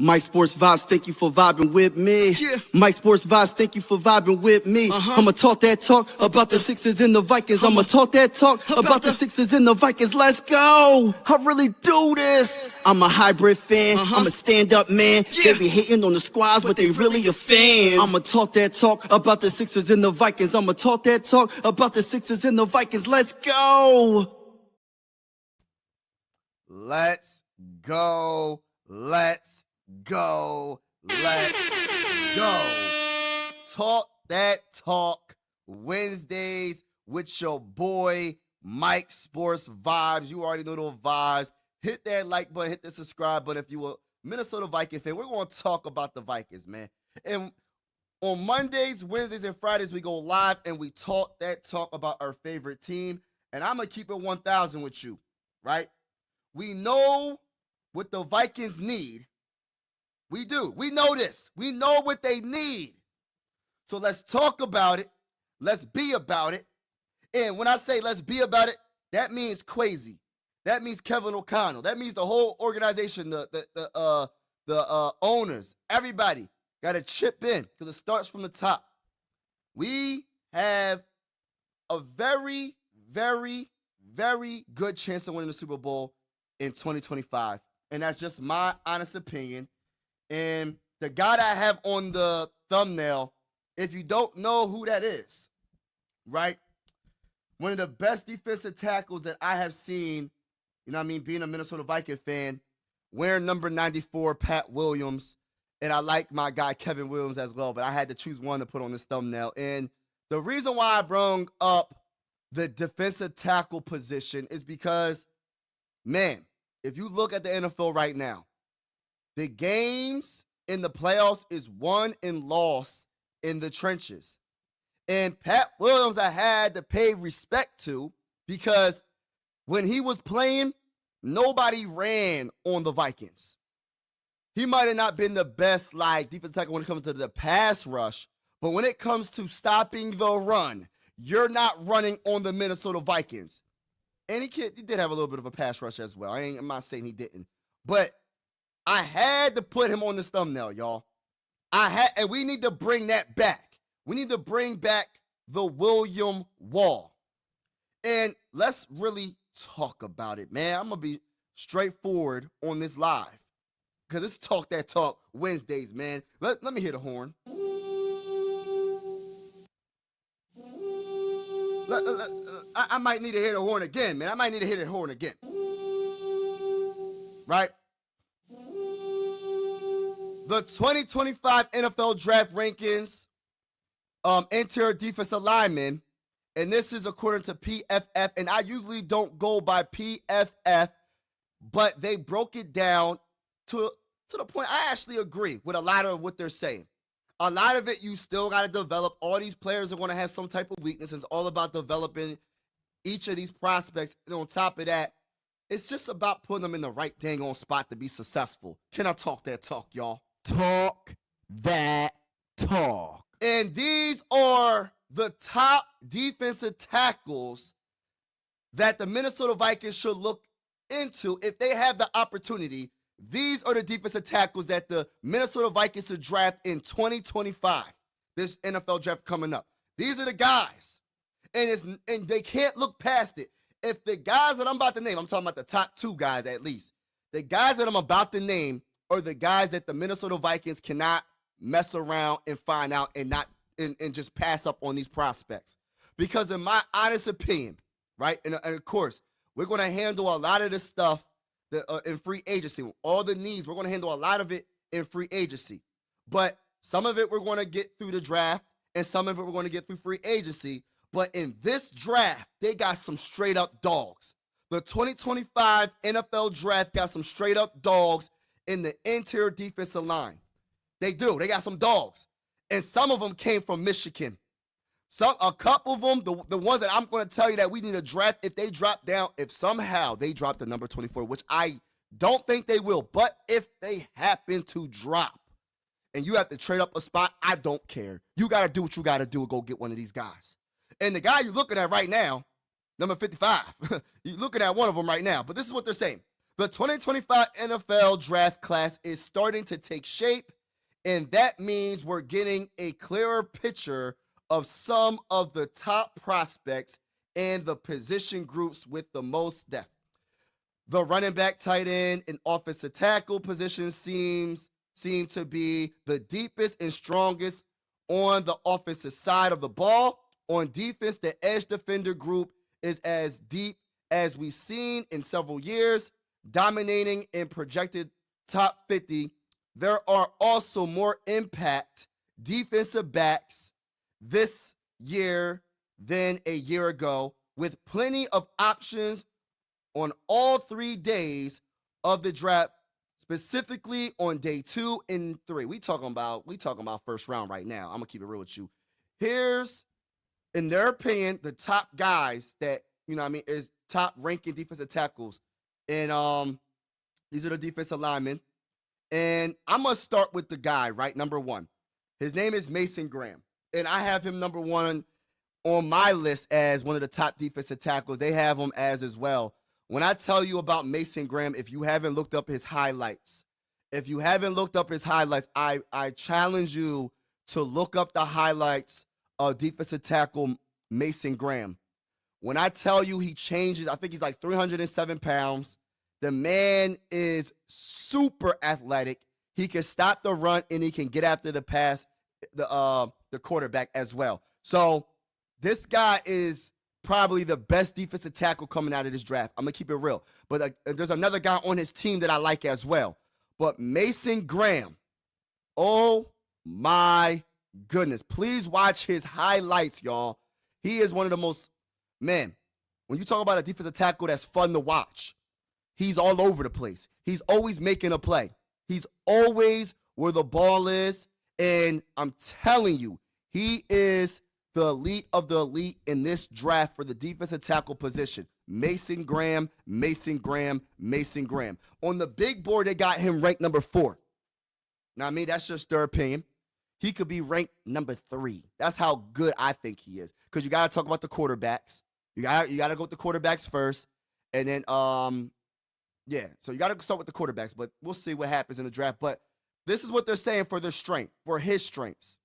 Mike Sports Vibes, thank you for vibing with me. Yeah. Mike Sports Vibes, thank you for vibing with me. I'ma talk that talk about the Sixers and the Vikings. I'ma talk that talk about the Sixers and the Vikings. Let's go. I really do this. I'm a hybrid fan. I'm a stand-up man. Yeah. They be hating on the squads, but they really a fan. I'ma talk that talk about the Sixers and the Vikings. I'ma talk that talk about the Sixers and the Vikings. Let's go. Let's go. Let's go. Let's go. Talk that talk Wednesdays with your boy Mike Sports Vibes. You already know those vibes. Hit that like button, hit the subscribe button. If you a Minnesota Viking fan, we're going to talk about the Vikings, man. And on Mondays, Wednesdays, and Fridays, we go live and we talk that talk about our favorite team. And I'm going to keep it 1,000 with you, right? We know what the Vikings need. We do. We know this. We know what they need. So let's talk about it. Let's be about it. And when I say let's be about it, that means Crazy. That means Kevin O'Connell. That means the whole organization, the owners, everybody got to chip in because it starts from the top. We have a very, very, very good chance of winning the Super Bowl in 2025. And that's just my honest opinion. And the guy that I have on the thumbnail, if you don't know who that is, right? One of the best defensive tackles that I have seen, you know what I mean, being a Minnesota Viking fan, wearing number 94, Pat Williams. And I like my guy, Kevin Williams, as well. But I had to choose one to put on this thumbnail. And the reason why I brought up the defensive tackle position is because, man, if you look at the NFL right now, the games in the playoffs is won and lost in the trenches. And Pat Williams, I had to pay respect to because when he was playing, nobody ran on the Vikings. He might have not been the best defensive tackle when it comes to the pass rush, but when it comes to stopping the run, you're not running on the Minnesota Vikings. And he did have a little bit of a pass rush as well. I'm not saying he didn't. But I had to put him on this thumbnail, y'all. And we need to bring that back. We need to bring back the William Wall. And let's really talk about it, man. I'm going to be straightforward on this live. Because it's Talk That Talk Wednesdays, man. Let me hear the horn. I might need to hit the horn again, man. I might need to hit the horn again. Right? The 2025 NFL Draft Rankings, interior defensive linemen, and this is according to PFF, and I usually don't go by PFF, but they broke it down to the point I actually agree with a lot of what they're saying. A lot of it you still got to develop. All these players are going to have some type of weakness. It's all about developing each of these prospects. And on top of that, it's just about putting them in the right dang on spot to be successful. Can I talk that talk, y'all? Talk that talk. And these are the top defensive tackles that the Minnesota Vikings should look into if they have the opportunity. These are the defensive tackles that the Minnesota Vikings should draft in 2025. This NFL draft coming up. These are the guys. And they can't look past it. If the guys that I'm about to name, I'm talking about the top two guys at least. The guys that I'm about to name are the guys that the Minnesota Vikings cannot mess around and find out and just pass up on these prospects. Because in my honest opinion, right, and of course, we're going to handle a lot of this stuff in free agency. All the needs, we're going to handle a lot of it in free agency. But some of it we're going to get through the draft, and some of it we're going to get through free agency. But in this draft, they got some straight-up dogs. The 2025 NFL draft got some straight-up dogs in the interior defensive line. They do. They got some dogs. And some of them came from Michigan. A couple of them, the ones that I'm going to tell you that we need to draft, if they drop down, if somehow they drop the number 24, which I don't think they will, but if they happen to drop and you have to trade up a spot, I don't care. You got to do what you got to do and go get one of these guys. And the guy you're looking at right now, number 55, you're looking at one of them right now, but this is what they're saying. The 2025 NFL draft class is starting to take shape, and that means we're getting a clearer picture of some of the top prospects and the position groups with the most depth. The running back, tight end, and offensive tackle positions seem to be the deepest and strongest on the offensive side of the ball. On defense, the edge defender group is as deep as we've seen in several years, dominating and projected top 50. There are also more impact defensive backs this year than a year ago, with plenty of options on all 3 days of the draft, specifically on day 2 and 3. We talking about first round right now. I'm gonna keep it real with you. Here's, in their opinion, the top guys that, is top ranking defensive tackles. And these are the defensive linemen. And I'm going to start with the guy, right? Number 1. His name is Mason Graham. And I have him number 1 on my list as one of the top defensive tackles. They have him as well. When I tell you about Mason Graham, if you haven't looked up his highlights, I challenge you to look up the highlights of defensive tackle Mason Graham. When I tell you he changes, I think he's like 307 pounds. The man is super athletic. He can stop the run and he can get after the pass, the quarterback as well. So this guy is probably the best defensive tackle coming out of this draft. I'm going to keep it real. But there's another guy on his team that I like as well. But Mason Graham, oh my goodness. Please watch his highlights, y'all. He is one of the most, man, when you talk about a defensive tackle that's fun to watch, he's all over the place. He's always making a play. He's always where the ball is. And I'm telling you, he is the elite of the elite in this draft for the defensive tackle position. Mason Graham, Mason Graham, Mason Graham. On the big board, they got him ranked number 4. Now, that's just their opinion. He could be ranked number 3. That's how good I think he is. Because you got to talk about the quarterbacks. You got to go with the quarterbacks first. And then, so you got to start with the quarterbacks. But we'll see what happens in the draft. But this is what they're saying for their strength, for his strengths.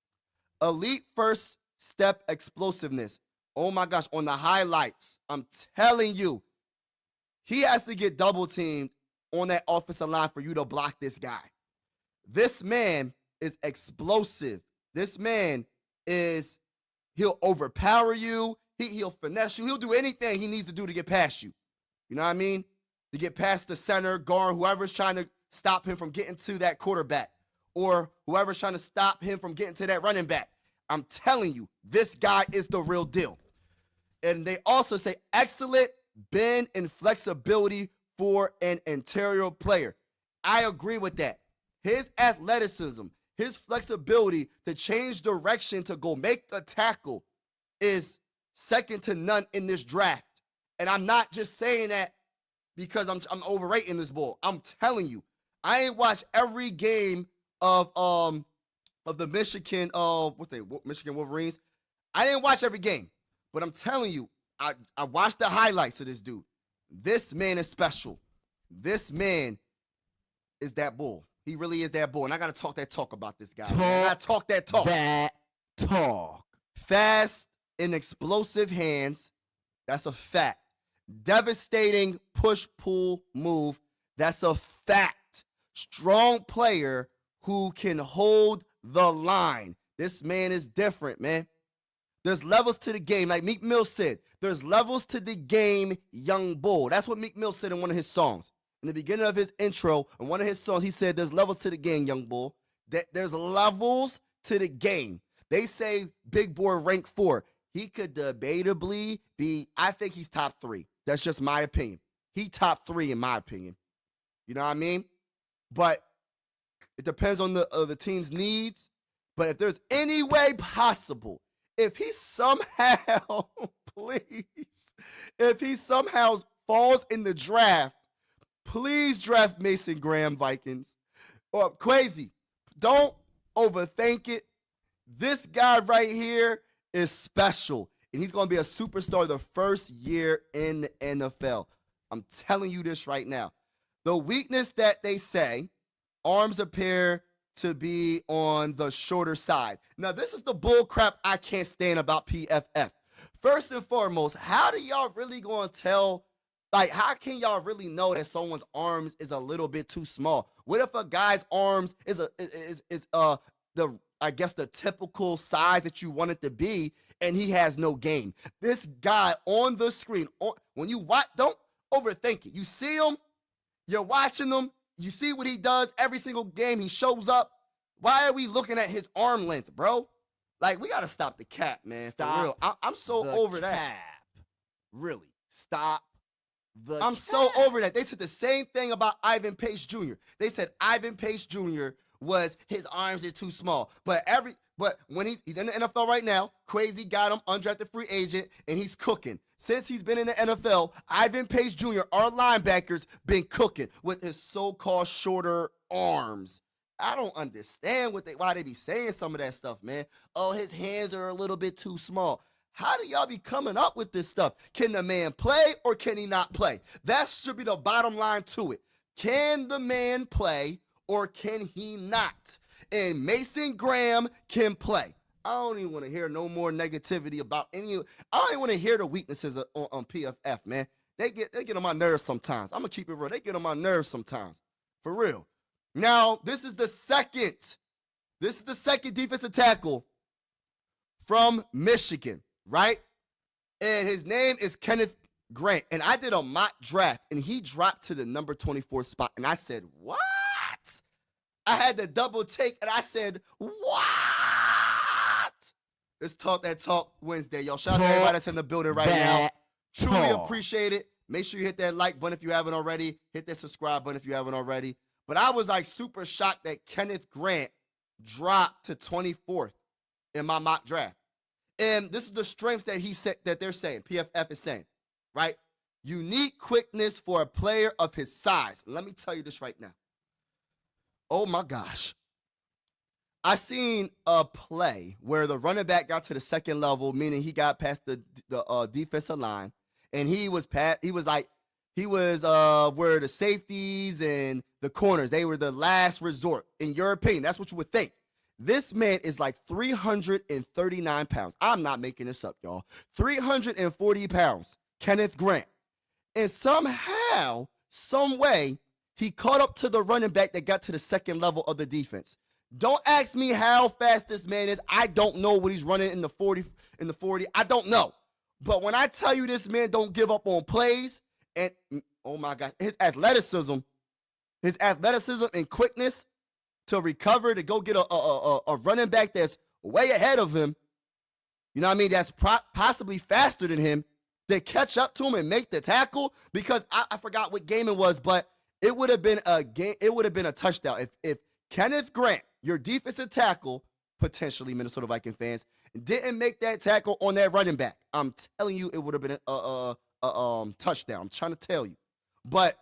Elite first step explosiveness. Oh, my gosh, on the highlights, I'm telling you, he has to get double-teamed on that offensive line for you to block this guy. This man is explosive. This man he'll overpower you. He'll finesse you. He'll do anything he needs to do to get past you. You know what I mean? To get past the center, guard, whoever's trying to stop him from getting to that quarterback or whoever's trying to stop him from getting to that running back. I'm telling you, this guy is the real deal. And they also say excellent bend and flexibility for an interior player. I agree with that. His athleticism, his flexibility to change direction to go make a tackle is second to none in this draft. And I'm not just saying that because I'm overrating this bull. I'm telling you, I ain't watched every game of the Michigan Michigan Wolverines. I didn't watch every game, but I'm telling you, I watched the highlights of this dude. This man is special. This man is that bull. He really is that bull. And I got to talk that talk about this guy. I got to talk that talk. That talk. Fast and explosive hands. That's a fact. Devastating push-pull move. That's a fact. Strong player who can hold the line. This man is different, man. There's levels to the game. Like Meek Mill said, there's levels to the game, young bull. That's what Meek Mill said in one of his songs. In the beginning of his intro, in one of his songs, he said, there's levels to the game, young bull. There's levels to the game. They say Big Boy rank 4. He could debatably be, I think he's top 3. That's just my opinion. He top 3 in my opinion. You know what I mean? But it depends on the team's needs. But if there's any way possible, if he somehow, please, if he somehow falls in the draft, please draft Mason Graham, Vikings. Or crazy. Don't overthink it. This guy right here is special. And he's going to be a superstar the first year in the NFL. I'm telling you this right now. The weakness that they say, arms appear to be on the shorter side. Now, this is the bull crap I can't stand about PFF. First and foremost, how do y'all really going to tell, like, how can y'all really know that someone's arms is a little bit too small? What if a guy's arms is the, I guess, the typical size that you want it to be, and he has no game? This guy on the screen, when you watch, don't overthink it. You see him, you're watching him, you see what he does every single game. He shows up. Why are we looking at his arm length, bro? Like, we got to stop the cap, man. Stop for real. I'm so over cap. that. Really. Stop the I'm cap. so over that. They said the same thing about Ivan Pace Jr. They said Ivan Pace Jr. was his arms are too small. But when he's in the NFL right now, crazy got him, undrafted free agent, and he's cooking. Since he's been in the NFL, Ivan Pace Jr., our linebackers, been cooking with his so-called shorter arms. I don't understand why they be saying some of that stuff, man. Oh, his hands are a little bit too small. How do y'all be coming up with this stuff? Can the man play or can he not play? That should be the bottom line to it. Can the man play or can he not? And Mason Graham can play. I don't even want to hear no more negativity about any. I don't even want to hear the weaknesses on PFF, man. They get on my nerves sometimes. I'm gonna keep it real. They get on my nerves sometimes, for real. Now, this is the second defensive tackle from Michigan, right? And his name is Kenneth Grant. And I did a mock draft, and he dropped to the number 24 spot. And I said, what? I had to double take, and I said, what? Let's Talk That Talk Wednesday, y'all. Shout out to everybody that's in the building right now. Truly appreciate it. Make sure you hit that like button if you haven't already. Hit that subscribe button if you haven't already. But I was like super shocked that Kenneth Grant dropped to 24th in my mock draft. And this is the strengths that he said that they're saying, PFF is saying, right? Unique quickness for a player of his size. Let me tell you this right now. Oh my gosh. I seen a play where the running back got to the second level, meaning he got past the defensive line, and he was where the safeties and the corners, they were the last resort. In your opinion, that's what you would think. This man is like 339 pounds. I'm not making this up, y'all. 340 pounds, Kenneth Grant. And somehow, some way, he caught up to the running back that got to the second level of the defense. Don't ask me how fast this man is. I don't know what he's running in the 40. I don't know. But when I tell you this man don't give up on plays, and oh my God, his athleticism and quickness to recover, to go get a running back that's way ahead of him, you know what I mean, that's possibly faster than him, to catch up to him and make the tackle, because I forgot what game it was, but it would have been a game. It would have been a touchdown if Kenneth Grant, your defensive tackle, potentially Minnesota Viking fans, didn't make that tackle on that running back. I'm telling you, it would have been a touchdown. I'm trying to tell you. But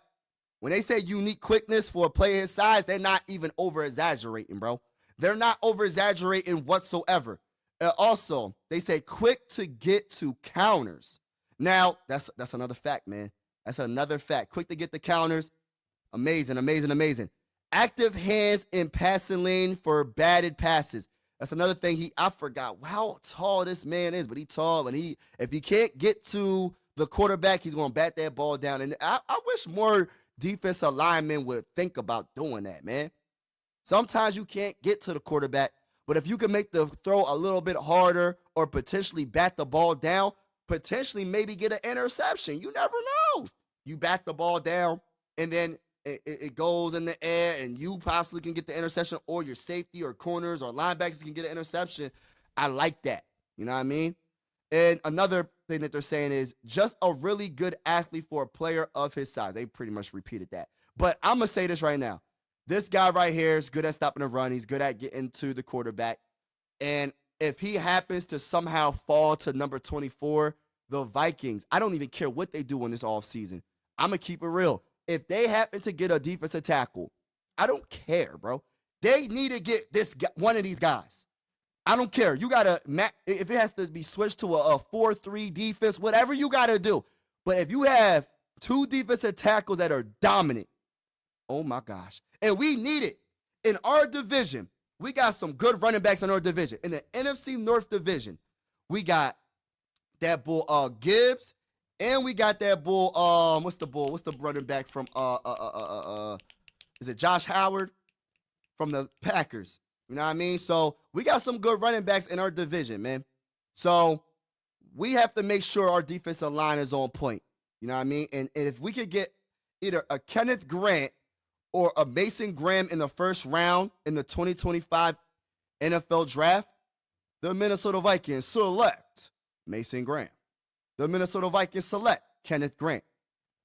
when they say unique quickness for a player his size, they're not even over-exaggerating, bro. They're not over-exaggerating whatsoever. Also, they say quick to get to counters. Now, that's another fact, man. That's another fact. Quick to get the counters. Amazing, amazing, amazing. Active hands in passing lane for batted passes. That's another thing. I forgot how tall this man is, but he's tall. And if he can't get to the quarterback, he's going to bat that ball down. And I wish more defensive linemen would think about doing that, man. Sometimes you can't get to the quarterback, but if you can make the throw a little bit harder or potentially bat the ball down, potentially maybe get an interception. You never know. You bat the ball down, and then it goes in the air, and you possibly can get the interception, or your safety or corners or linebackers can get an interception. I like that. You know what I mean? And another thing that they're saying is just a really good athlete for a player of his size. They pretty much repeated that. But I'm going to say this right now. This guy right here is good at stopping the run. He's good at getting to the quarterback. And if he happens to somehow fall to number 24, the Vikings, I don't even care what they do in this offseason. I'm going to keep it real. If they happen to get a defensive tackle, I don't care, bro. They need to get one of these guys. I don't care. You got to, if it has to be switched to a 4-3 defense, whatever you got to do. But if you have two defensive tackles that are dominant, Oh my gosh. And we need it. In our division, we got some good running backs in our division. In the NFC North division, we got that bull Gibbs, and we got that bull what's the running back from is it Josh Howard from the Packers? You know what I mean? So we got some good running backs in our division, man. So we have to make sure our defensive line is on point. You know what I mean? And if we could get either a Kenneth Grant or a Mason Graham in the first round in the 2025 NFL draft, the Minnesota Vikings select Mason Graham. The Minnesota Vikings select Kenneth Grant.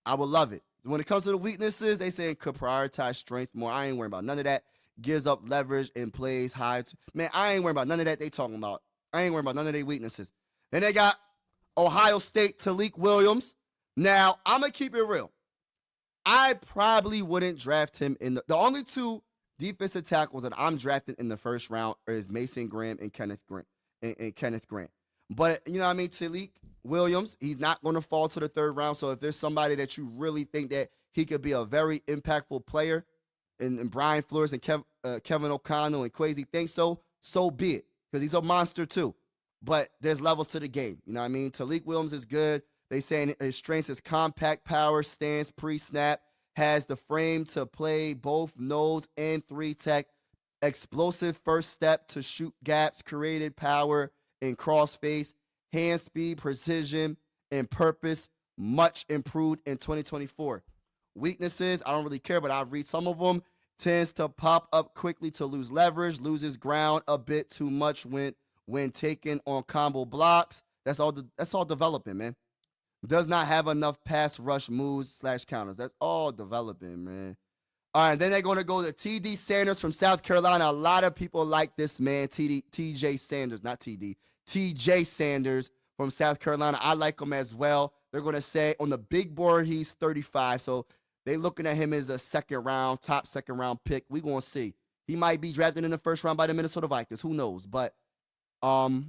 I would love it. When it comes to the weaknesses, they say it could prioritize strength more. I ain't worried about none of that. Gives up leverage and plays high. Man, I ain't worried about none of that they talking about. I ain't worried about none of their weaknesses. Then they got Ohio State Talik Williams. Now, I'm going to keep it real. I probably wouldn't draft him in the only two defensive tackles that I'm drafting in the first round is Mason Graham and Kenneth Grant. But you know what I mean, Talik Williams, he's not going to fall to the third round. So if there's somebody that you really think that he could be a very impactful player, and Brian Flores and Kevin O'Connell and Kwesi think so be it, because he's a monster too. But there's levels to the game. You know what I mean? Talik Williams is good. They saying his strengths is compact power, stance, pre-snap, has the frame to play both nose and 3-tech, explosive first step to shoot gaps, created power in crossface, hand speed, precision, and purpose, much improved in 2024. Weaknesses, I don't really care, but I'll read some of them. Tends to pop up quickly to lose leverage, loses ground a bit too much when taken on combo blocks. That's all developing, man. Does not have enough pass rush moves / counters. That's all developing, man. All right, then they're going to go to TD Sanders from South Carolina. A lot of people like this man, TJ Sanders, not TD. TJ Sanders from South Carolina. I like him as well. They're going to say on the big board, he's 35. So they looking at him as a top second round pick. We're going to see. He might be drafted in the first round by the Minnesota Vikings. Who knows? But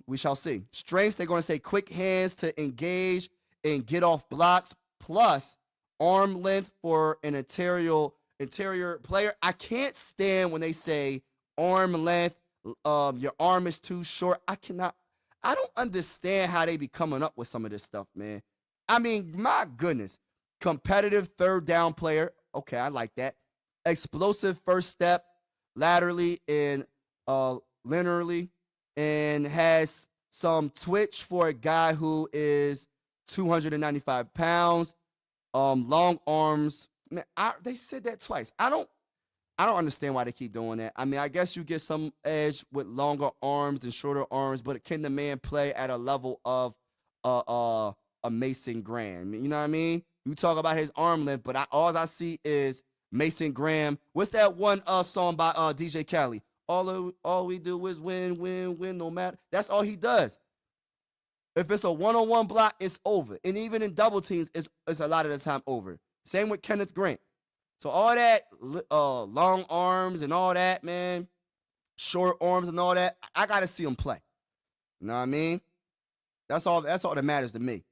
we shall see. Strengths, they're going to say quick hands to engage and get off blocks, plus arm length for an interior player. I can't stand when they say arm length, your arm is too short. I don't understand how they be coming up with some of this stuff, man. I mean, my goodness. Competitive third down player. Okay, I like that. Explosive first step, laterally and linearly, and has some twitch for a guy who is 295 pounds, long arms. Man, they said that twice. I don't understand why they keep doing that. I mean, I guess you get some edge with longer arms than shorter arms, but can the man play at a level of a Mason Graham? You know what I mean? You talk about his arm length, but all I see is Mason Graham. What's that one song by DJ Khaled? All we do is win, no matter. That's all he does. If it's a one-on-one block, it's over. And even in double teams, it's a lot of the time over. Same with Kenneth Grant. So all that long arms and all that, man, short arms and all that, I got to see him play. You know what I mean? That's all that matters to me.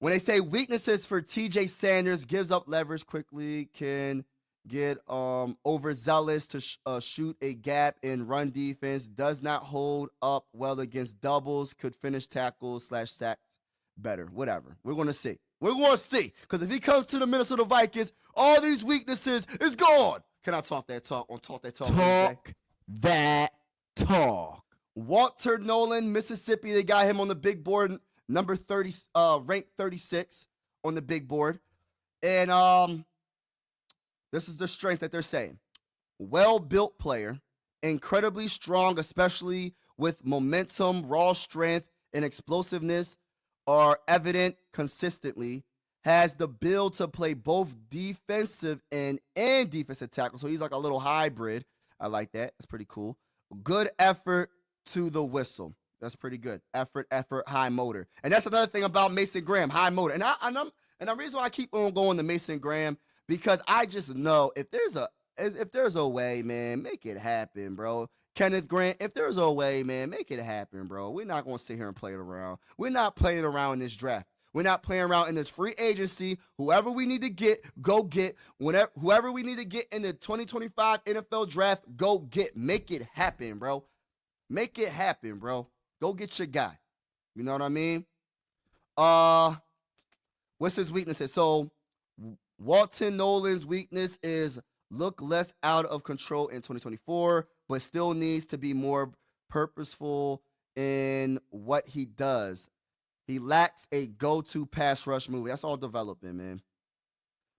When they say weaknesses for TJ Sanders, gives up leverage quickly, can get overzealous to shoot a gap in run defense, does not hold up well against doubles, could finish tackles / sacks better. Whatever. We're going to see. We're going to see. Because if he comes to the Minnesota Vikings, all these weaknesses is gone. Can I talk that talk on Talk That Talk? Talk that talk. Walter Nolan, Mississippi. They got him on the big board, number 30, ranked 36 on the big board. And this is the strength that they're saying. Well-built player, incredibly strong, especially with momentum, raw strength, and explosiveness are evident consistently. Has the build to play both defensive end and defensive tackle. So he's like a little hybrid. I like that. That's pretty cool. Good effort to the whistle. That's pretty good. Effort, high motor. And that's another thing about Mason Graham, high motor. And the reason why I keep on going to Mason Graham, because I just know if there's a way, man, make it happen, bro. Kenneth Grant, if there's a way, man, make it happen, bro. We're not going to sit here and play it around. We're not playing around in this draft. We're not playing around in this free agency. Whoever we need to get, go get. Whoever we need to get in the 2025 NFL draft, go get. Make it happen, bro. Make it happen, bro. Go get your guy. You know what I mean? What's his weaknesses? So Walton Nolan's weakness is look less out of control in 2024, but still needs to be more purposeful in what he does. He lacks a go-to pass rush move. That's all development, man.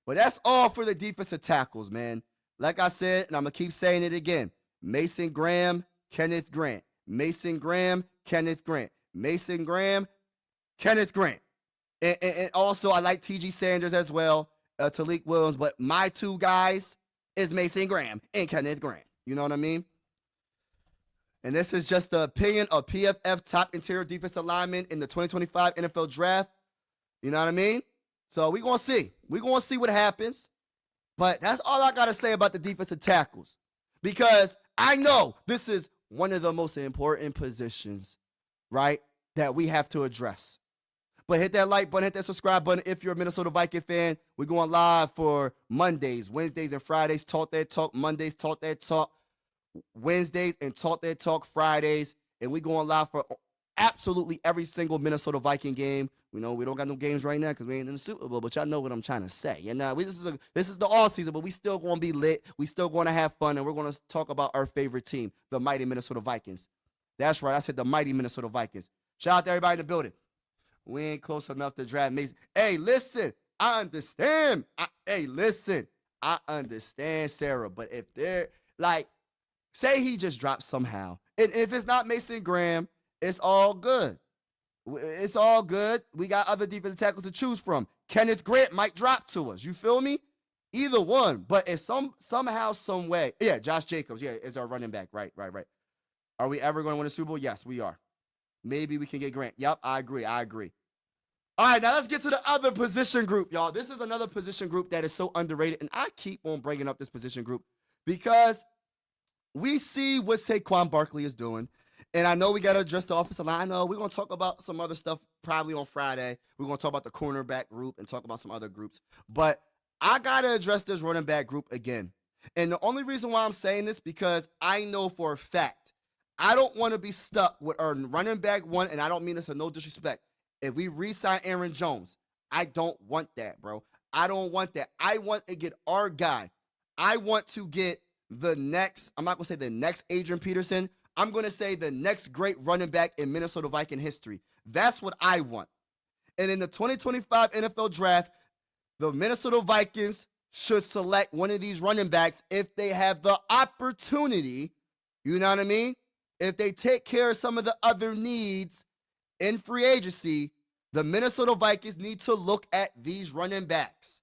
But that's all for the defensive tackles, man. Like I said, and I'm going to keep saying it again, Mason Graham, Kenneth Grant. Mason Graham, Kenneth Grant. Mason Graham, Kenneth Grant. And also, I like T.G. Sanders as well, Talik Williams. But my two guys is Mason Graham and Kenneth Grant. You know what I mean? And this is just the opinion of PFF top interior defensive lineman in the 2025 NFL draft. You know what I mean? So we're going to see. We're going to see what happens. But that's all I got to say about the defensive tackles. Because I know this is one of the most important positions, right, that we have to address. But hit that like button, hit that subscribe button if you're a Minnesota Viking fan. We're going live for Mondays, Wednesdays, and Fridays. Talk That Talk. Mondays, Talk That Talk. Wednesdays, and Talk That Talk Fridays. And we're going live for absolutely every single Minnesota Viking game. We know we don't got no games right now because we ain't in the Super Bowl, but y'all know what I'm trying to say. And this is the all season, but we still going to be lit. We still going to have fun, and we're going to talk about our favorite team, the mighty Minnesota Vikings. That's right. I said the mighty Minnesota Vikings. Shout out to everybody in the building. We ain't close enough to draft Mason. Hey, listen, I understand. I understand, Sarah. But if they're like, say he just drops somehow. And if it's not Mason Graham, it's all good. It's all good. We got other defensive tackles to choose from. Kenneth Grant might drop to us. You feel me? Either one. But if somehow, some way. Yeah, Josh Jacobs, is our running back. Right. Are we ever going to win a Super Bowl? Yes, we are. Maybe we can get Grant. Yep, I agree. All right, now let's get to the other position group, y'all. This is another position group that is so underrated, and I keep on bringing up this position group because we see what Saquon Barkley is doing, and I know we got to address the offensive line. I know we're going to talk about some other stuff probably on Friday. We're going to talk about the cornerback group and talk about some other groups, but I got to address this running back group again, and the only reason why I'm saying this because I know for a fact I don't want to be stuck with our running back one, and I don't mean this in no disrespect. If we re-sign Aaron Jones, I don't want that, bro. I don't want that. I want to get our guy. I want to get the next, I'm not going to say the next Adrian Peterson. I'm going to say the next great running back in Minnesota Viking history. That's what I want. And in the 2025 NFL draft, the Minnesota Vikings should select one of these running backs if they have the opportunity, you know what I mean? If they take care of some of the other needs in free agency, the Minnesota Vikings need to look at these running backs.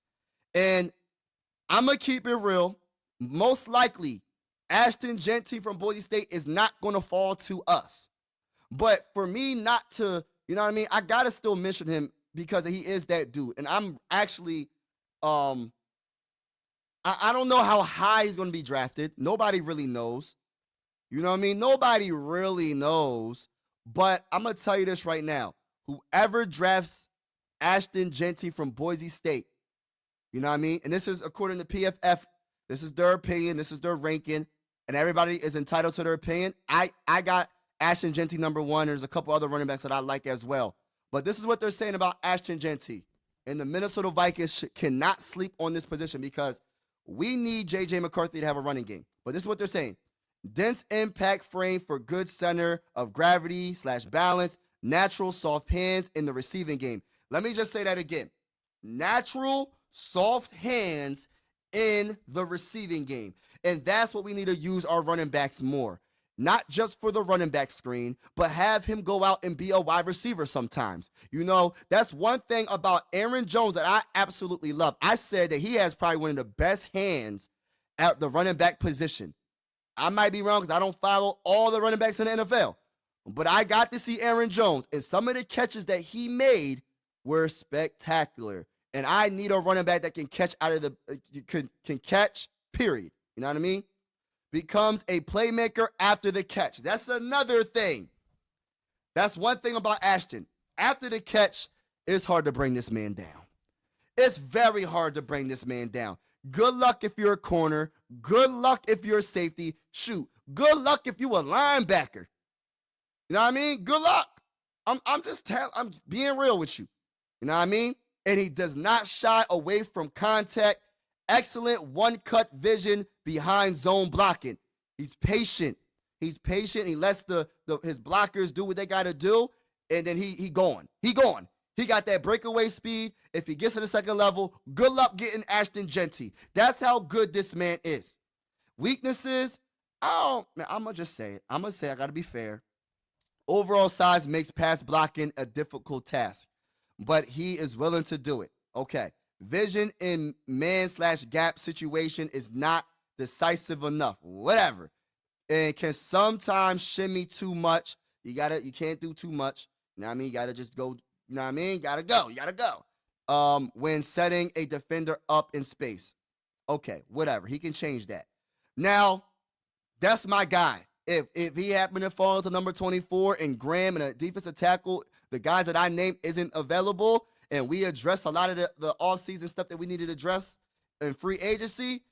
And I'm going to keep it real. Most likely, Ashton Jeanty from Boise State is not going to fall to us. But for me not to, you know what I mean, I got to still mention him because he is that dude. And I'm actually, I don't know how high he's going to be drafted. Nobody really knows. You know what I mean? Nobody really knows. But I'm going to tell you this right now. Whoever drafts Ashton Jeanty from Boise State, you know what I mean? And this is according to PFF. This is their opinion. This is their ranking. And everybody is entitled to their opinion. I got Ashton Jeanty number one. There's a couple other running backs that I like as well. But this is what they're saying about Ashton Jeanty. And the Minnesota Vikings cannot sleep on this position because we need J.J. McCarthy to have a running game. But this is what they're saying. Dense impact frame for good center of gravity / balance, natural soft hands in the receiving game. Let me just say that again. Natural soft hands in the receiving game. And that's what we need to use our running backs more. Not just for the running back screen, but have him go out and be a wide receiver sometimes. You know, that's one thing about Aaron Jones that I absolutely love. I said that he has probably one of the best hands at the running back position. I might be wrong because I don't follow all the running backs in the NFL. But I got to see Aaron Jones, and some of the catches that he made were spectacular. And I need a running back that can catch out of the can catch, period. You know what I mean? Becomes a playmaker after the catch. That's another thing. That's one thing about Ashton. After the catch, It's hard to bring this man down. It's very hard to bring this man down. Good luck if you're a corner. Good luck if you're a safety. Shoot, good luck if you a linebacker. You know what I mean? Good luck. I'm being real with you. You know what I mean? And he does not shy away from contact. Excellent one-cut vision behind zone blocking. He's patient. He's patient. He lets his blockers do what they got to do, and then he gone. He gone. He got that breakaway speed. If he gets to the second level, good luck getting Ashton Genty. That's how good this man is. Weaknesses, I'm going to just say it. I'm going to say I got to be fair. Overall size makes pass blocking a difficult task, but he is willing to do it. Okay. Vision in man/gap situation is not decisive enough. Whatever. And can sometimes shimmy too much. You can't do too much. You know what I mean? You got to just go. You know what I mean? You got to go. When setting a defender up in space. Okay, whatever. He can change that. Now, that's my guy. If he happened to fall to number 24 and Graham and a defensive tackle, the guys that I named isn't available, and we address a lot of the offseason stuff that we needed to address in free agency,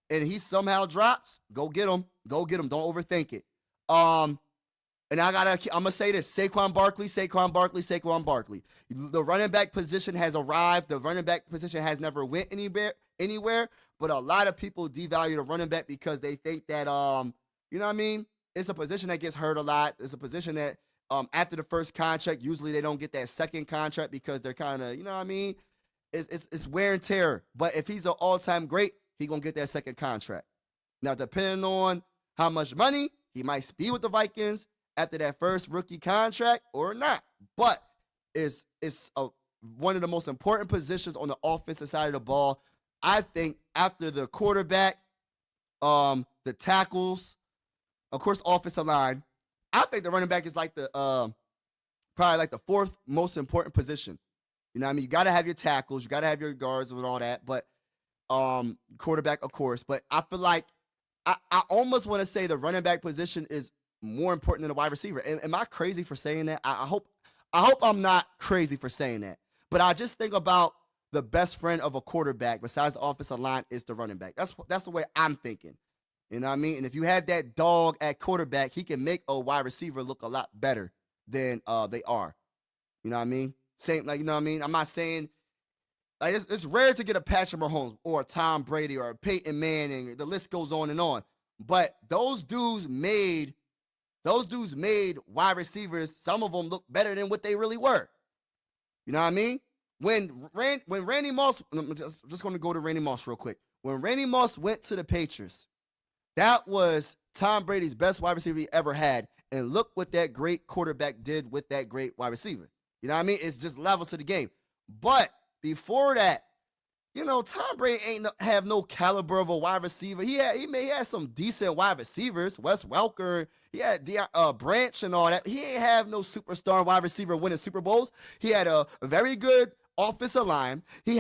and he somehow drops, go get him. Go get him. Don't overthink it. And I'm going to say this, Saquon Barkley. The running back position has arrived. The running back position has never went anywhere, but a lot of people devalue the running back because they think that, you know what I mean? It's a position that gets hurt a lot. It's a position that after the first contract, usually they don't get that second contract because they're kind of, you know what I mean? It's wear and tear. But if he's an all-time great, he's going to get that second contract. Now, depending on how much money, he might be with the Vikings after that first rookie contract or not. But it's one of the most important positions on the offensive side of the ball. I think after the quarterback, the tackles, of course, offensive line, I think the running back is like probably like the fourth most important position. You know what I mean? You got to have your tackles. You got to have your guards and all that. But quarterback, of course. But I feel like I almost want to say the running back position is more important than the wide receiver. Am I crazy for saying that? I hope I'm not crazy for saying that. But I just think about the best friend of a quarterback besides the offensive line is the running back. That's the way I'm thinking. You know what I mean? And if you have that dog at quarterback, he can make a wide receiver look a lot better than they are. You know what I mean? Same, like, you know what I mean? I'm not saying, like, it's rare to get a Patrick Mahomes or a Tom Brady or a Peyton Manning. The list goes on and on. But those dudes made wide receivers, some of them look better than what they really were. You know what I mean? When Randy Moss, I'm just going to go to Randy Moss real quick. When Randy Moss went to the Patriots, that was Tom Brady's best wide receiver he ever had. And look what that great quarterback did with that great wide receiver. You know what I mean? It's just levels to the game. But before that, you know, Tom Brady ain't have no caliber of a wide receiver. He had some decent wide receivers. Wes Welker, he had Branch and all that. He ain't have no superstar wide receiver winning Super Bowls. He had a very good offensive line. He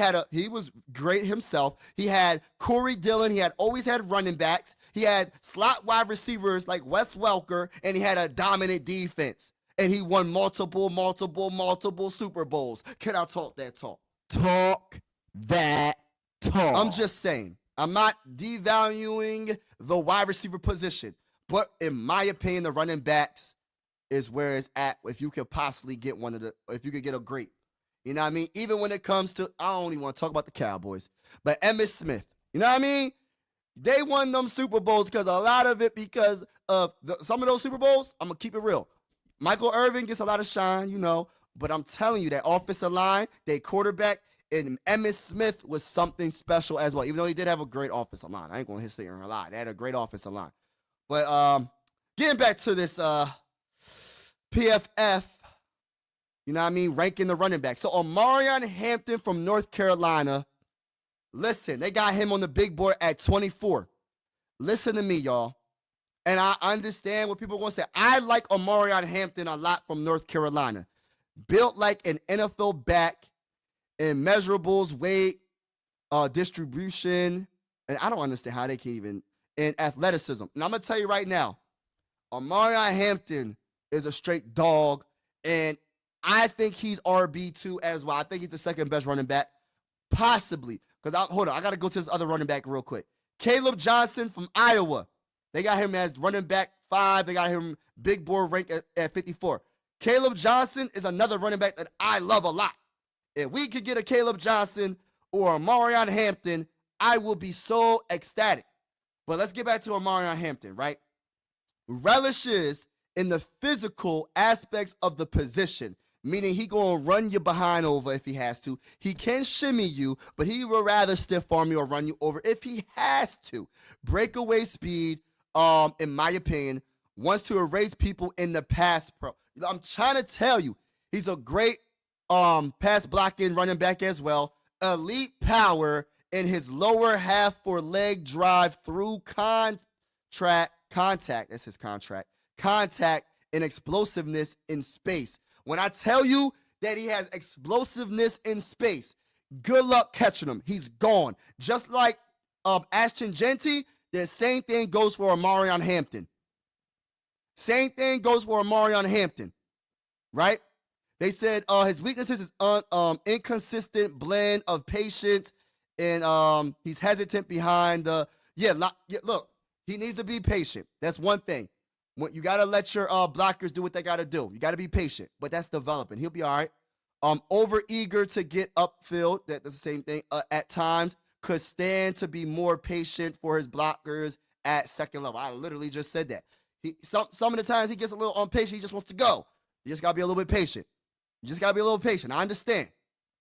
was great himself. He had Corey Dillon. He had always had running backs. He had slot wide receivers like Wes Welker, and he had a dominant defense. And he won multiple Super Bowls. Can I talk that talk? Talk that talk. I'm just saying. I'm not devaluing the wide receiver position. But in my opinion, the running backs is where it's at if you could possibly get if you could get a great. You know what I mean? Even when it comes to, I don't even want to talk about the Cowboys, but Emmitt Smith. You know what I mean? They won them Super Bowls because a lot of it because of some of those Super Bowls, I'm going to keep it real. Michael Irvin gets a lot of shine, you know, but I'm telling you that offensive line, they quarterback, and Emmitt Smith was something special as well, even though he did have a great offensive line. I ain't going to hit here a lot. They had a great offensive line. But getting back to this PFF, you know what I mean, ranking the running back. So Omarion Hampton from North Carolina, listen, they got him on the big board at 24. Listen to me, y'all. And I understand what people are going to say. I like Omarion Hampton a lot from North Carolina. Built like an NFL back in measurables, weight, distribution. And I don't understand how they can even, in athleticism. And I'm going to tell you right now, Omarion Hampton is a straight dog. And I think he's RB2 as well. I think he's the second best running back, possibly. Because hold on, I got to go to this other running back real quick. Caleb Johnson from Iowa. They got him as running back 5. They got him big board rank at 54. Caleb Johnson is another running back that I love a lot. If we could get a Caleb Johnson or a Marion Hampton, I will be so ecstatic. But let's get back to Marion Hampton, right? Relishes in the physical aspects of the position, meaning he gonna run you behind over if he has to. He can shimmy you, but he will rather stiff arm you or run you over if he has to. Breakaway speed, in my opinion, wants to erase people in the pass pro. I'm trying to tell you, he's a great pass blocking running back as well. Elite power in his lower half for leg drive through contact. That's his contract. Contact and explosiveness in space. When I tell you that he has explosiveness in space, good luck catching him. He's gone. Just like Ashton Genty, the same thing goes for Marion Hampton. Same thing goes for Marion Hampton, right? They said his weaknesses is inconsistent blend of patience, and he's hesitant behind the look, he needs to be patient. That's one thing. You got to let your blockers do what they got to do. You got to be patient, but that's developing. He'll be all right. Over eager to get upfield. That's the same thing. At times, could stand to be more patient for his blockers at second level. I literally just said that. Some of the times he gets a little impatient. He just wants to go. You just got to be a little bit patient. You just got to be a little patient. I understand.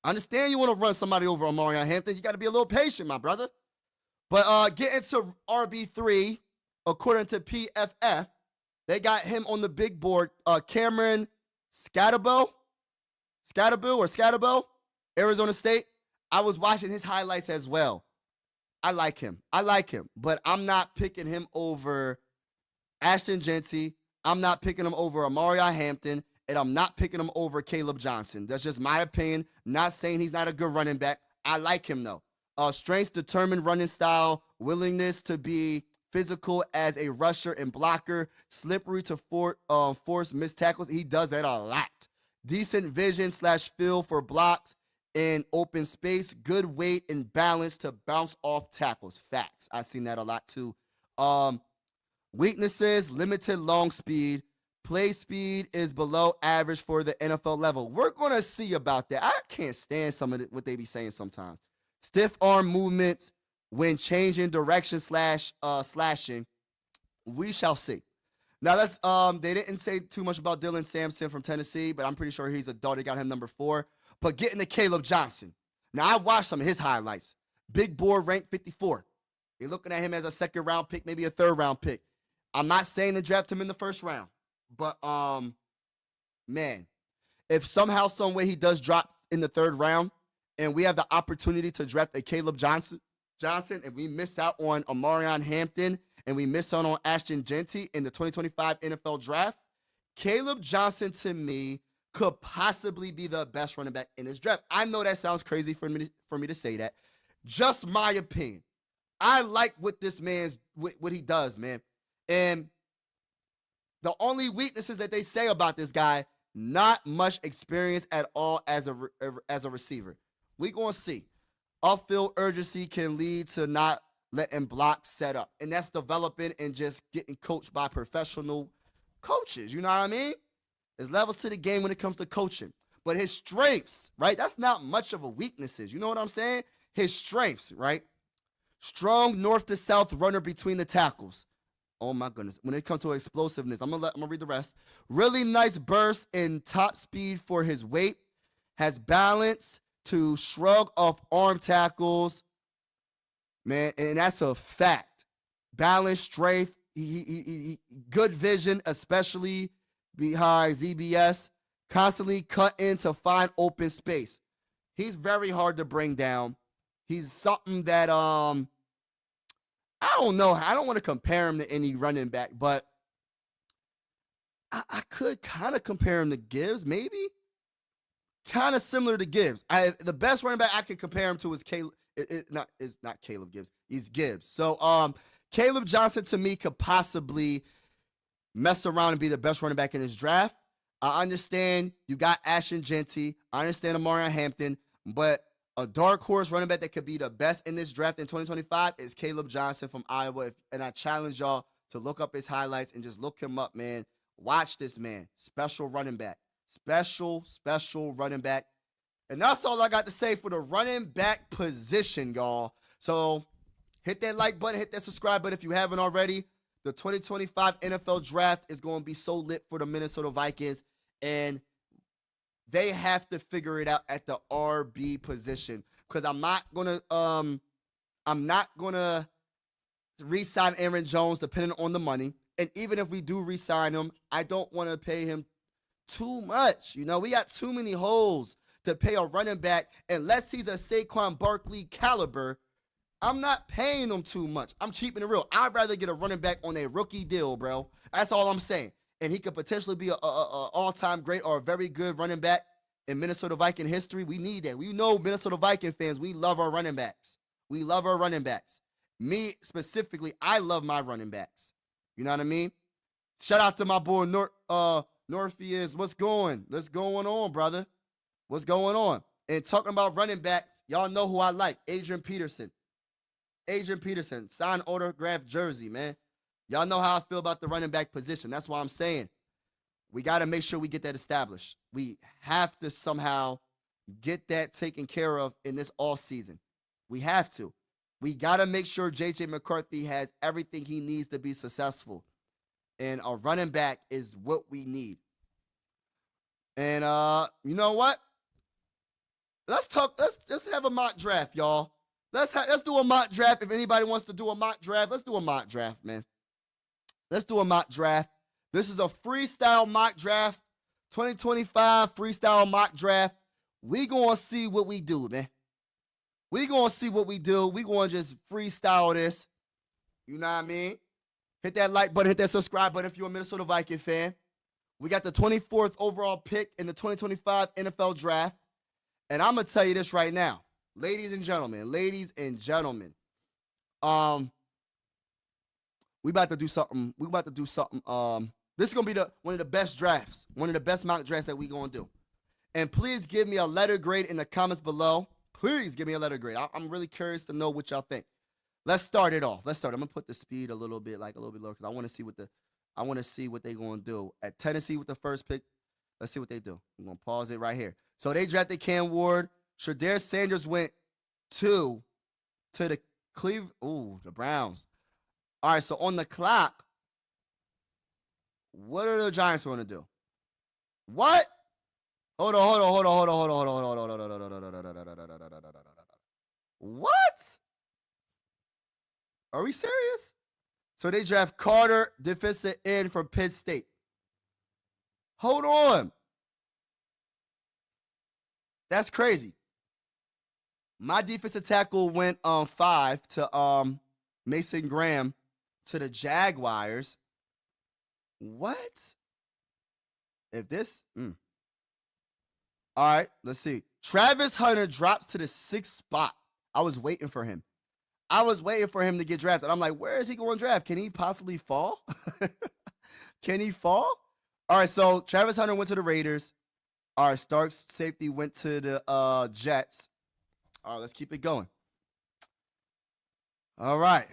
You want to run somebody over on Marion Hampton. You got to be a little patient, my brother. But getting to RB3, according to PFF, they got him on the big board. Cameron Scatabo, Arizona State. I was watching his highlights as well. I like him, but I'm not picking him over Ashton Genty. I'm not picking him over Marion Hampton, and I'm not picking him over Caleb Johnson. That's just my opinion. Not saying he's not a good running back. I like him, though. Strengths, determined running style, willingness to be physical as a rusher and blocker, slippery to force missed tackles. He does that a lot. Decent vision / feel for blocks in open space, good weight and balance to bounce off tackles. Facts. I've seen that a lot too. Weaknesses, limited long speed. Play speed is below average for the NFL level. We're going to see about that. I can't stand some of what they be saying sometimes. Stiff arm movements when changing direction / slashing. We shall see. Now, they didn't say too much about Dylan Sampson from Tennessee, but I'm pretty sure he's a dog. They got him number 4. But getting to Caleb Johnson. Now, I watched some of his highlights. Big board ranked 54. You're looking at him as a second-round pick, maybe a third-round pick. I'm not saying to draft him in the first round. But, man, if somehow, some way he does drop in the third round and we have the opportunity to draft a Caleb Johnson, and we miss out on Marion Hampton and we miss out on Ashton Genty in the 2025 NFL draft, Caleb Johnson, to me, could possibly be the best running back in this draft. I know that sounds crazy for me to say that. Just my opinion. I like what this man's, what he does, man. And the only weaknesses that they say about this guy, not much experience at all as a receiver. We're going to see. Upfield urgency can lead to not letting blocks set up. And that's developing and just getting coached by professional coaches. You know what I mean? There's levels to the game when it comes to coaching. But his strengths, right? That's not much of a weaknesses. You know what I'm saying? His strengths, right? Strong north to south runner between the tackles. Oh my goodness. When it comes to explosiveness, I'm gonna read the rest. Really nice burst in top speed for his weight. Has balance to shrug off arm tackles. Man, and that's a fact. Balance, strength, he good vision, especially behind ZBS. Constantly cut in to find open space. He's very hard to bring down. He's something that I don't know. I don't want to compare him to any running back, but I could kind of compare him to Gibbs, maybe. Kind of similar to Gibbs. The best running back I could compare him to is Caleb. It's not Caleb Gibbs. He's Gibbs. So Caleb Johnson to me could possibly mess around and be the best running back in this draft. I understand you got Ashton Genty. I understand Amarion Hampton. But a dark horse running back that could be the best in this draft in 2025 is Caleb Johnson from Iowa. And I challenge y'all to look up his highlights and just look him up, man. Watch this man. Special running back. Special running back. And that's all I got to say for the running back position, y'all. So hit that like button, hit that subscribe button if you haven't already. The 2025 NFL draft is going to be so lit for the Minnesota Vikings, and they have to figure it out at the RB position, because I'm not gonna re-sign Aaron Jones depending on the money. And even if we do re-sign him, I don't want to pay him too much. You know, we got too many holes to pay a running back unless he's a Saquon Barkley caliber. I'm not paying him too much. I'm keeping it real. I'd rather get a running back on a rookie deal, bro. That's all I'm saying. And he could potentially be a all-time great or a very good running back in Minnesota Viking history. We need that. We know Minnesota Viking fans, we love our running backs. We love our running backs. Me specifically, I love my running backs. You know what I mean? Shout out to my boy Norpheus. What's going on, brother? What's going on? And talking about running backs, y'all know who I like. Adrian Peterson, signed autographed jersey, man. Y'all know how I feel about the running back position. That's why I'm saying we got to make sure we get that established. We have to somehow get that taken care of in this offseason. We have to. We got to make sure J.J. McCarthy has everything he needs to be successful. And a running back is what we need. And you know what? Let's just have a mock draft, y'all. Let's do a mock draft. If anybody wants to do a mock draft, let's do a mock draft, man. Let's do a mock draft. This is a freestyle mock draft. 2025 freestyle mock draft. We gonna see what we do, man. We gonna see what we do. We gonna just freestyle this. You know what I mean? Hit that like button, hit that subscribe button if you're a Minnesota Viking fan. We got the 24th overall pick in the 2025 NFL draft. And I'm gonna tell you this right now. Ladies and gentlemen, we about to do something. This is gonna be one of the best drafts, one of the best mock drafts that we gonna do. And please give me a letter grade in the comments below. Please give me a letter grade. I'm really curious to know what y'all think. Let's start it off. I'm gonna put the speed a little bit lower because I want to see what they gonna do at Tennessee with the first pick. Let's see what they do. I'm gonna pause it right here. So they drafted Cam Ward. Shedeur Sanders went 2 to the the Browns. All right, so on the clock, what are the Giants going to do? What? Hold on. What? Are we serious? So they draft Carter, defensive end from Penn State. Hold on. That's crazy. My defensive tackle went 5 to Mason Graham to the Jaguars. What? If this All right, let's see. Travis Hunter drops to the 6th spot. I was waiting for him. To get drafted. I'm like, where is he going to draft? Can he possibly fall? Can he fall? All right, so Travis Hunter went to the Raiders. All right, Starks safety went to the Jets. All right, let's keep it going. All right.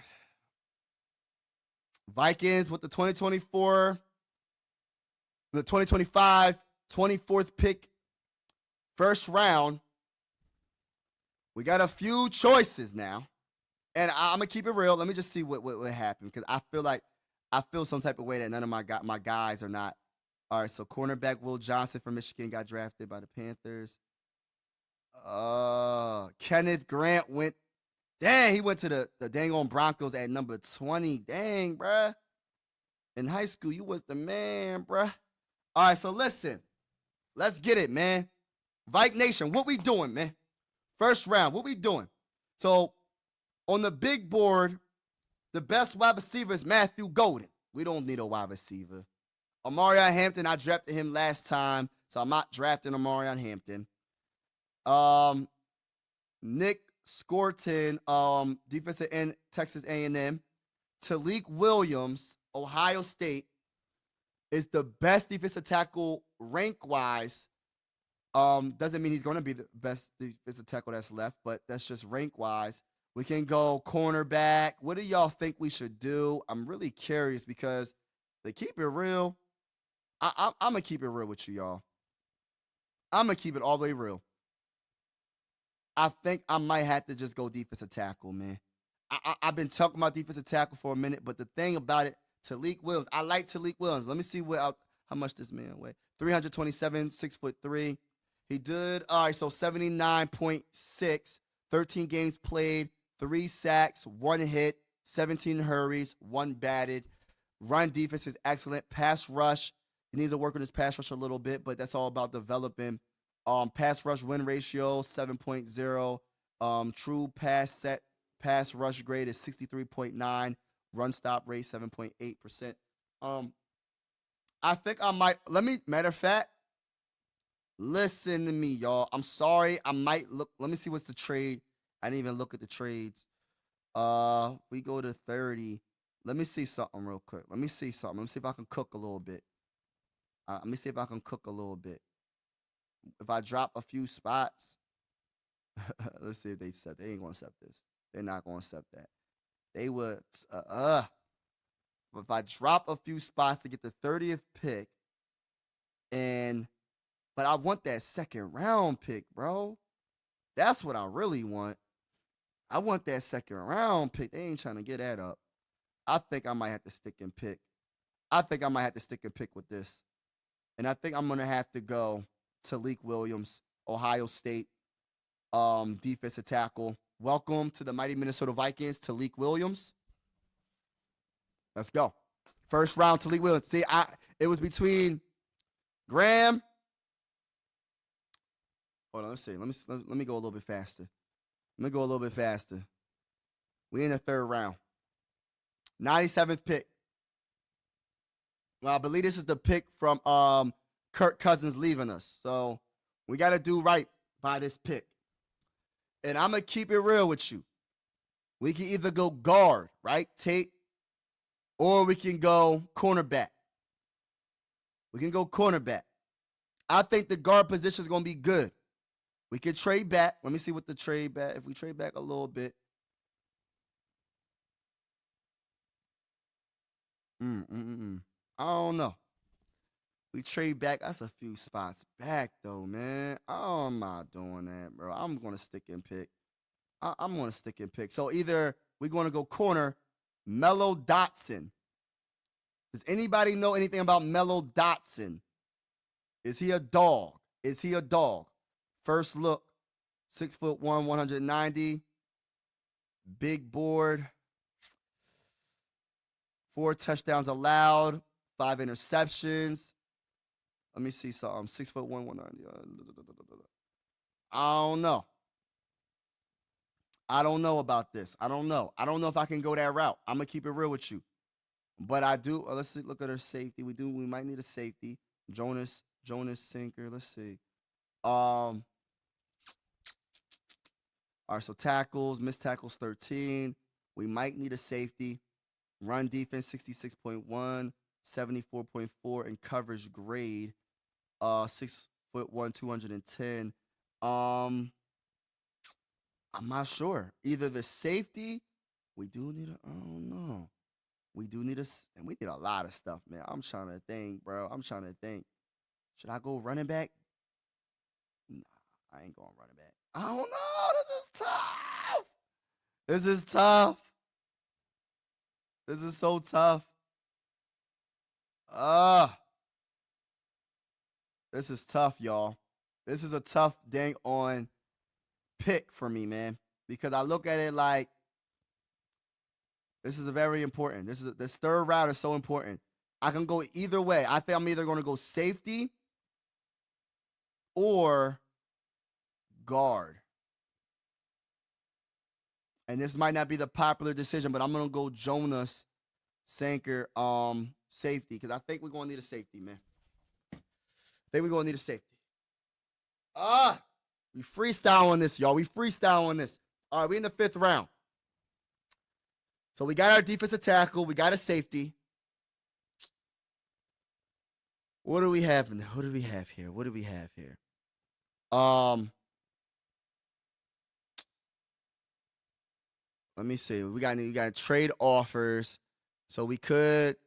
Vikings with the 2025, 24th pick, first round. We got a few choices now. And I'm going to keep it real. Let me just see what happened, because I feel some type of way that none of my guys are not. All right, so cornerback Will Johnson from Michigan got drafted by the Panthers. Kenneth Grant went. Dang, he went to the dang on Broncos at number 20. Dang, bruh. In high school, you was the man, bruh. All right, so listen. Let's get it, man. Vike Nation, what we doing, man? First round, what we doing? So, on the big board, the best wide receiver is Matthew Golden. We don't need a wide receiver. Amarion Hampton, I drafted him last time, so I'm not drafting Amarion Hampton. Nick Scorton, defensive end, Texas A&M. Talik Williams, Ohio State. is the best defensive tackle rank-wise. Doesn't mean he's going to be the best defensive tackle that's left, but that's just rank-wise. We can go cornerback. What do y'all think we should do? I'm really curious because to keep it real, I'm going to keep it real with you, y'all. I'm going to keep it all the way real. I think I might have to just go defensive tackle, man. I've been talking about defensive tackle for a minute, but the thing about it, Talik Williams, I like Talik Williams. Let me see how much this man weigh. 327, 6'3". He did, all right, so 79.6, 13 games played, 3 sacks, 1 hit, 17 hurries, 1 batted. Run defense is excellent. Pass rush, he needs to work on his pass rush a little bit, but that's all about developing. Pass rush win ratio, 7.0. True pass rush grade is 63.9. Run stop rate, 7.8%. I think I might, matter of fact, listen to me, y'all. I'm sorry. I might look, let me see what's the trade. I didn't even look at the trades. We go to 30. Let me see something real quick. Let me see if I can cook a little bit. Let me see if I can cook a little bit. If I drop a few spots, let's see if they accept. They ain't gonna accept this. They're not gonna accept that. They would. If I drop a few spots to get the 30th pick, but I want that 2nd round pick, bro. That's what I really want. I want that 2nd round pick. They ain't trying to get that up. I think I might have to stick and pick. With this. And I think I'm going to have to go Talik Williams, Ohio State, defensive tackle. Welcome to the mighty Minnesota Vikings, Talik Williams. Let's go. 1st round, Talik Williams. See, it was between Graham. Hold on, let's see. Let me go a little bit faster. We in the 3rd round. 97th pick. Well, I believe this is the pick from Kirk Cousins leaving us. So we got to do right by this pick. And I'm going to keep it real with you. We can either go guard, right, Tate, or we can go cornerback. I think the guard position is going to be good. We can trade back. Let me see what the trade back. If we trade back a little bit. I don't know. We trade back. That's a few spots back, though, man. I'm not doing that, bro. I'm going to stick and pick. I'm going to stick and pick. So either we're going to go corner, Mello Dotson. Does anybody know anything about Mello Dotson? Is he a dog? First look, 6'1", 190. Big board. 4 touchdowns allowed, 5 interceptions. Let me see something. 6'1", 190. I don't know about this. I don't know if I can go that route. I'm gonna keep it real with you. But I do. Let's see, look at our safety. We might need a safety. Jonas Sinker. Let's see. All right, so tackles, missed tackles 13. We might need a safety. Run defense 66.1, 74.4, and coverage grade 6'1", 210. I'm not sure. Either the safety, we do need I don't know. We need a lot of stuff, man. I'm trying to think, bro. Should I go running back? Nah, I ain't going running back. I don't know. This is tough. This is so tough. This is tough, y'all. This is a tough dang on pick for me, man. Because I look at it like this is a very important. This 3rd round is so important. I can go either way. I think I'm either going to go safety or guard. And this might not be the popular decision, but I'm going to go Jonas Sanker safety because I think we're going to need a safety, man. We freestyle on this, y'all. All right, we in the 5th round. So we got our defensive tackle. We got a safety. What do we have here? Let me see. We got trade offers, so we could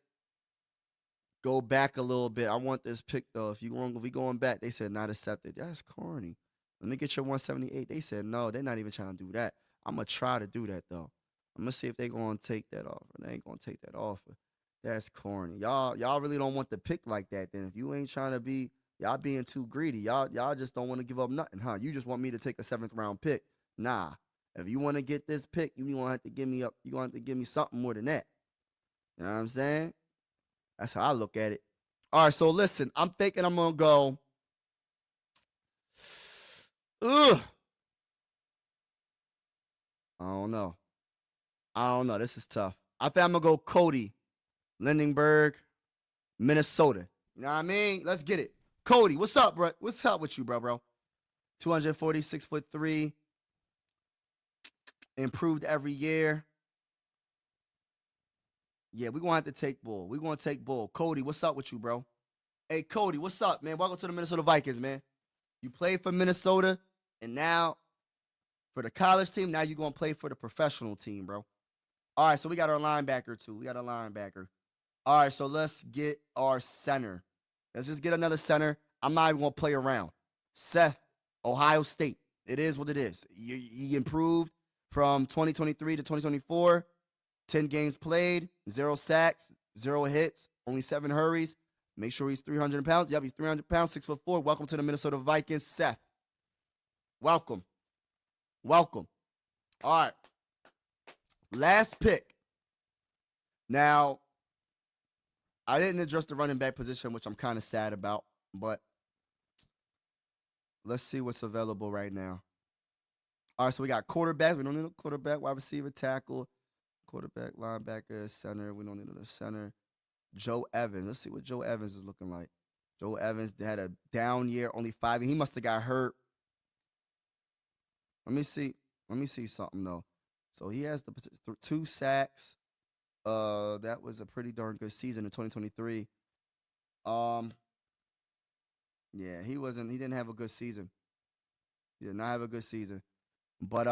go back a little bit. I want this pick though. If we going back, they said not accepted. That's corny. Let me get your 178. They said no. They're not even trying to do that. I'm gonna try to do that though. I'm gonna see if they gonna take that offer. They ain't gonna take that offer. That's corny. Y'all really don't want the pick like that. Then if you ain't trying to be, y'all being too greedy. Y'all just don't want to give up nothing, huh? You just want me to take a 7th round pick. Nah. If you want to get this pick, you gonna have to give me up. You gonna have to give me something more than that. You know what I'm saying? That's how I look at it. All right, so listen, I'm thinking I'm gonna go. I don't know. This is tough. I think I'm gonna go Cody Lindenberg, Minnesota. You know what I mean? Let's get it. Cody, what's up, bro? What's up with you, bro? 246'3". Improved every year. Yeah, we're going to have to take Bull. We're going to take Bull. Cody, what's up with you, bro? Hey, Cody, what's up, man? Welcome to the Minnesota Vikings, man. You played for Minnesota, and now for the college team, now you're going to play for the professional team, bro. All right, so we got our linebacker, too. All right, so let's get our center. Let's just get another center. I'm not even going to play around. Seth, Ohio State. It is what it is. He improved from 2023 to 2024, 10 games played, 0 sacks, 0 hits, only 7 hurries. Make sure he's 300 pounds. Yep, he's 300 pounds, 6'4". Welcome to the Minnesota Vikings, Seth. Welcome. All right. Last pick. Now, I didn't address the running back position, which I'm kind of sad about, but let's see what's available right now. All right, so we got quarterback. We don't need a quarterback, wide receiver, tackle, quarterback, linebacker, center. We don't need a center. Joe Evans. Let's see what Joe Evans is looking like. Joe Evans had a down year, only 5. He must have got hurt. Let me see something, though. So he has the 2 sacks. That was a pretty darn good season in 2023. Yeah, he didn't have a good season. He did not have a good season. But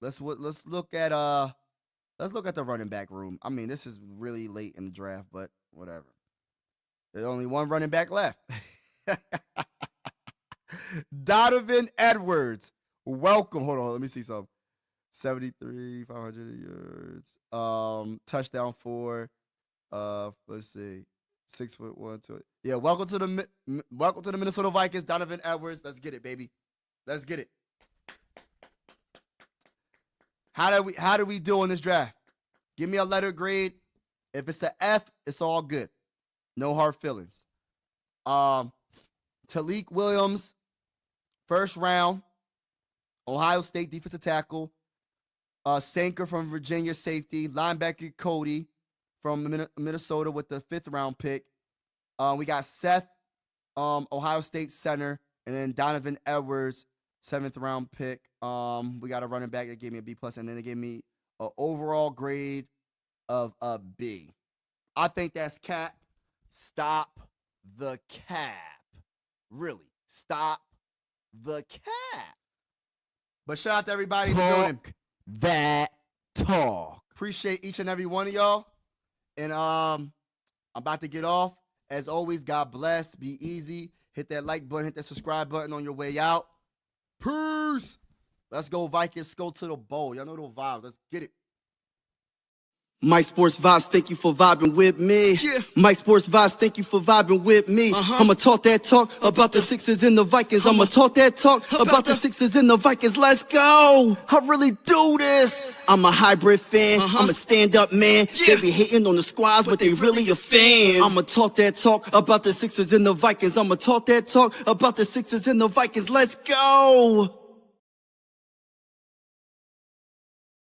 let's look at the running back room. I mean, this is really late in the draft, but whatever. There's only one running back left. Donovan Edwards. Welcome. Hold on, let me see something. 73, 500 yards. Touchdown 4. Let's see. 6'1", 2. Yeah, welcome to the Minnesota Vikings, Donovan Edwards. Let's get it, baby. Let's get it. How do we do in this draft? Give me a letter grade. If it's an F, it's all good. No hard feelings. Talik Williams, 1st round. Ohio State defensive tackle. Sanker from Virginia, safety. Linebacker Cody from Minnesota with the 5th round pick. We got Seth, Ohio State center, and then Donovan Edwards, 7th round pick. We got a running back that gave me a B+, and then they gave me an overall grade of a B. I think that's cap. Stop the cap. Really, stop the cap. But shout out to everybody in the building. That talk. Appreciate each and every one of y'all. And I'm about to get off. As always, God bless. Be easy. Hit that like button. Hit that subscribe button on your way out. Peace. Let's go, Vikings. Go to the bowl. Y'all know the vibes. Let's get it. Mike Sports Vibes, thank you for vibing with me. Yeah. Mike Sports Vibes, thank you for vibing with me. I'ma talk that talk about the Sixers and the Vikings. I'ma talk that talk about the Sixers and the Vikings. Let's go. I really do this. I'm a hybrid fan. I'm a stand-up man. Yeah. They be hating on the squads, but they really a fan. I'ma talk that talk about the Sixers and the Vikings. I'ma talk that talk about the Sixers and the Vikings. Let's go.